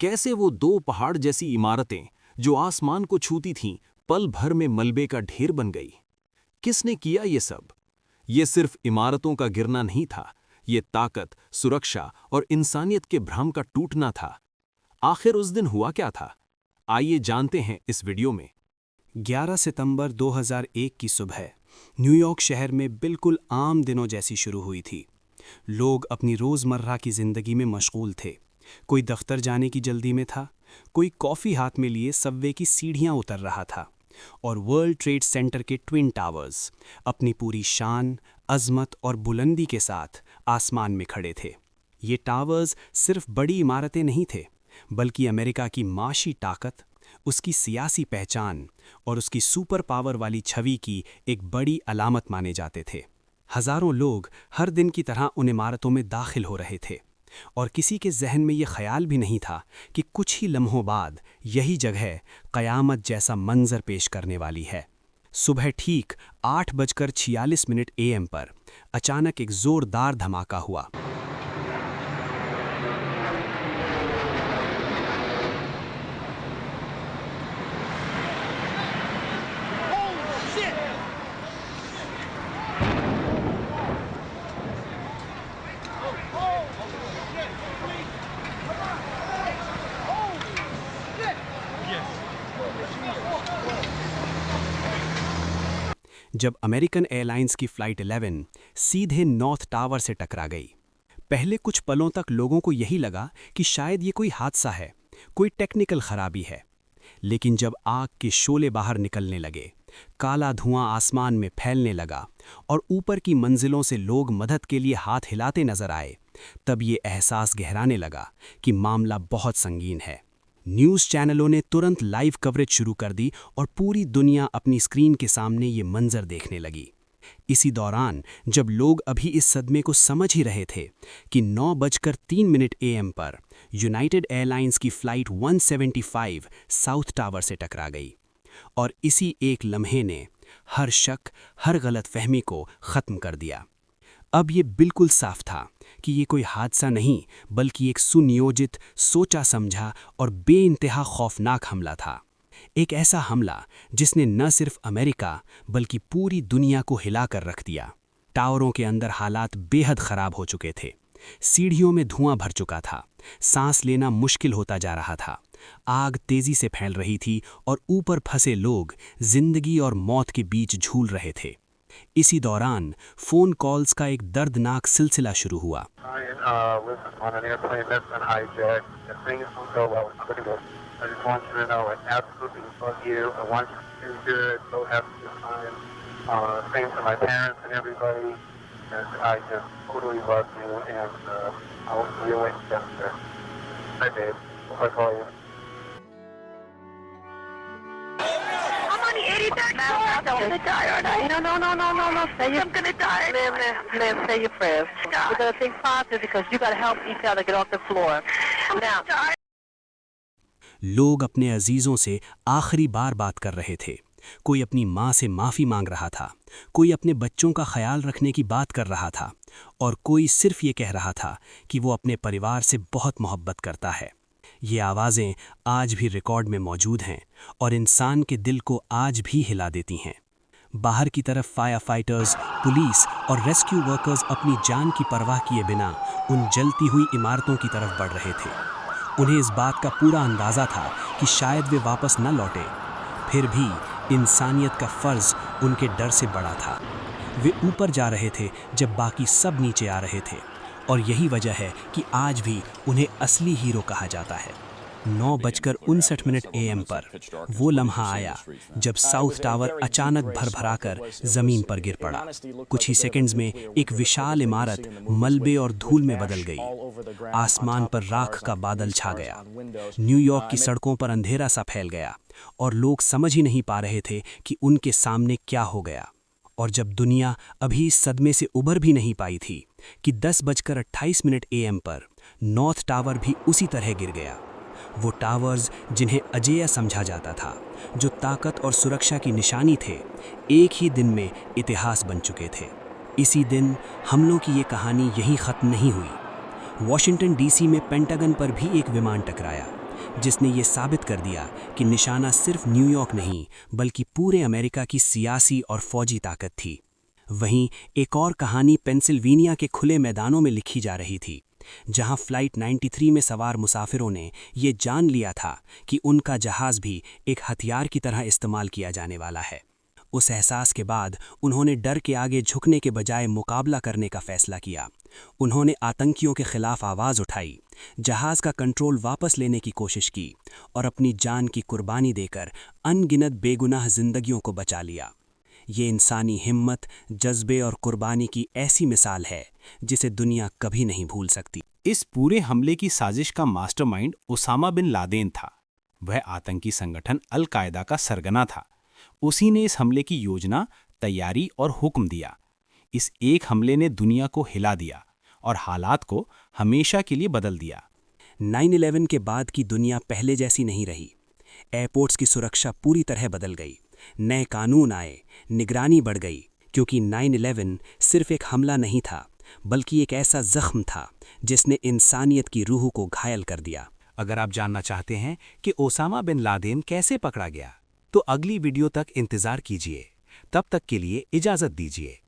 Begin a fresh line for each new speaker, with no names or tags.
कैसे वो दो पहाड़ जैसी इमारतें जो आसमान को छूती थीं, पल भर में मलबे का ढेर बन गई। किसने किया ये सब? ये सिर्फ इमारतों का गिरना नहीं था, ये ताकत, सुरक्षा और इंसानियत के भ्रम का टूटना था। आखिर उस दिन हुआ क्या था? आइए जानते हैं इस वीडियो में।
11 सितंबर 2001 की सुबह न्यूयॉर्क शहर में बिल्कुल आम दिनों जैसी शुरू हुई थी। लोग अपनी रोज़मर्रा की ज़िंदगी में मशगूल थे। कोई दफ्तर जाने की जल्दी में था, कोई कॉफ़ी हाथ में लिए सबवे की सीढ़ियां उतर रहा था, और वर्ल्ड ट्रेड सेंटर के ट्विन टावर्स अपनी पूरी शान, अज़मत और बुलंदी के साथ आसमान में खड़े थे। ये टावर्स सिर्फ बड़ी इमारतें नहीं थे, बल्कि अमेरिका की माशी ताकत, उसकी सियासी पहचान और उसकी सुपर पावर वाली छवि की एक बड़ी अलामत माने जाते थे। हज़ारों लोग हर दिन की तरह उन इमारतों में दाखिल हो रहे थे, और किसी के जहन में ये ख्याल भी नहीं था कि कुछ ही लम्हों बाद यही जगह क़यामत जैसा मंजर पेश करने वाली है। सुबह ठीक 8:46 AM पर अचानक एक ज़ोरदार धमाका हुआ। जब अमेरिकन एयरलाइंस की फ़्लाइट 11 सीधे नॉर्थ टावर से टकरा गई। पहले कुछ पलों तक लोगों को यही लगा कि शायद ये कोई हादसा है, कोई टेक्निकल खराबी है। लेकिन जब आग के शोले बाहर निकलने लगे, काला धुआं आसमान में फैलने लगा और ऊपर की मंजिलों से लोग मदद के लिए हाथ हिलाते नजर आए, तब ये एहसास गहराने लगा कि मामला बहुत संगीन है। न्यूज़ चैनलों ने तुरंत लाइव कवरेज शुरू कर दी और पूरी दुनिया अपनी स्क्रीन के सामने ये मंजर देखने लगी। इसी दौरान जब लोग अभी इस सदमे को समझ ही रहे थे कि 9:03 AM पर यूनाइटेड एयरलाइंस की फ़्लाइट 175 साउथ टावर से टकरा गई, और इसी एक लम्हे ने हर शक, हर गलतफहमी को ख़त्म कर दिया। अब ये बिल्कुल साफ था कि ये कोई हादसा नहीं, बल्कि एक सुनियोजित, सोचा समझा और बेइंतहा खौफनाक हमला था। एक ऐसा हमला जिसने न सिर्फ अमेरिका बल्कि पूरी दुनिया को हिलाकर रख दिया। टावरों के अंदर हालात बेहद ख़राब हो चुके थे। सीढ़ियों में धुआं भर चुका था, सांस लेना मुश्किल होता जा रहा था, आग तेज़ी से फैल रही थी और ऊपर फंसे लोग जिंदगी और मौत के बीच झूल रहे थे। इसी दौरान फ़ोन कॉल्स का एक दर्दनाक सिलसिला शुरू हुआ।
I'm gonna die, aren't I? No. Say I'm gonna die. Ma'am, say your prayers. We're gonna think positive because you gotta help each other get off the floor. Now.
लोग अपने अजीज़ों से आखिरी बार बात कर रहे थे। कोई अपनी माँ से माफ़ी मांग रहा था, कोई अपने बच्चों का ख्याल रखने की बात कर रहा था, और कोई सिर्फ ये कह रहा था कि वो अपने परिवार से बहुत मोहब्बत करता है। ये आवाज़ें आज भी रिकॉर्ड में मौजूद हैं और इंसान के दिल को आज भी हिला देती हैं। बाहर की तरफ फायर फाइटर्स, पुलिस और रेस्क्यू वर्कर्स अपनी जान की परवाह किए बिना उन जलती हुई इमारतों की तरफ बढ़ रहे थे। उन्हें इस बात का पूरा अंदाज़ा था कि शायद वे वापस न लौटें। फिर भी इंसानियत का फ़र्ज़ उनके डर से बड़ा था। वे ऊपर जा रहे थे जब बाकी सब नीचे आ रहे थे, और यही वजह है कि आज भी उन्हें असली हीरो कहा जाता है। 9:59 AM पर वो लम्हा आया जब साउथ टावर अचानक भरभराकर ज़मीन पर गिर पड़ा। कुछ ही सेकंड्स में एक विशाल इमारत मलबे और धूल में बदल गई। आसमान पर राख का बादल छा गया। न्यूयॉर्क की सड़कों पर अंधेरा सा फैल गया और लोग समझ ही नहीं पा रहे थे कि उनके सामने क्या हो गया। और जब दुनिया अभी इस सदमे से उबर भी नहीं पाई थी कि 10:28 AM पर नॉर्थ टावर भी उसी तरह गिर गया। वो टावर्स जिन्हें अजेय समझा जाता था, जो ताकत और सुरक्षा की निशानी थे, एक ही दिन में इतिहास बन चुके थे। इसी दिन हमलों की ये कहानी यहीं ख़त्म नहीं हुई। वॉशिंगटन DC में पेंटागन पर भी एक विमान टकराया, जिसने ये साबित कर दिया कि निशाना सिर्फ न्यूयॉर्क नहीं बल्कि पूरे अमेरिका की सियासी और फौजी ताकत थी। वहीं एक और कहानी पेंसिल्वेनिया के खुले मैदानों में लिखी जा रही थी, जहां फ्लाइट 93 में सवार मुसाफिरों ने ये जान लिया था कि उनका जहाज भी एक हथियार की तरह इस्तेमाल किया जाने वाला है। उस एहसास के बाद उन्होंने डर के आगे झुकने के बजाय मुकाबला करने का फैसला किया। उन्होंने आतंकियों के खिलाफ आवाज़ उठाई, जहाज का कंट्रोल वापस लेने की कोशिश की और अपनी जान की कुर्बानी देकर अनगिनत बेगुनाह जिंदगियों को बचा लिया। ये इंसानी हिम्मत, जज्बे और कुर्बानी की ऐसी मिसाल है जिसे दुनिया कभी नहीं भूल सकती।
इस पूरे हमले की साजिश का मास्टरमाइंड उसामा बिन लादेन था। वह आतंकी संगठन अल कायदा का सरगना था। उसी ने इस हमले की योजना, तैयारी और हुक्म दिया। इस एक हमले ने दुनिया को हिला दिया और हालात को हमेशा के लिए बदल दिया।
9/11 के बाद की दुनिया पहले जैसी नहीं रही। एयरपोर्ट्स की सुरक्षा पूरी तरह बदल गई। नए कानून आए, निगरानी बढ़ गई, क्योंकि 9/11 सिर्फ एक हमला नहीं था बल्कि एक ऐसा जख्म था जिसने इंसानियत की रूह को घायल कर दिया।
अगर आप जानना चाहते हैं कि ओसामा बिन लादेन कैसे पकड़ा गया, तो अगली वीडियो तक इंतजार कीजिए। तब तक के लिए इजाजत दीजिए।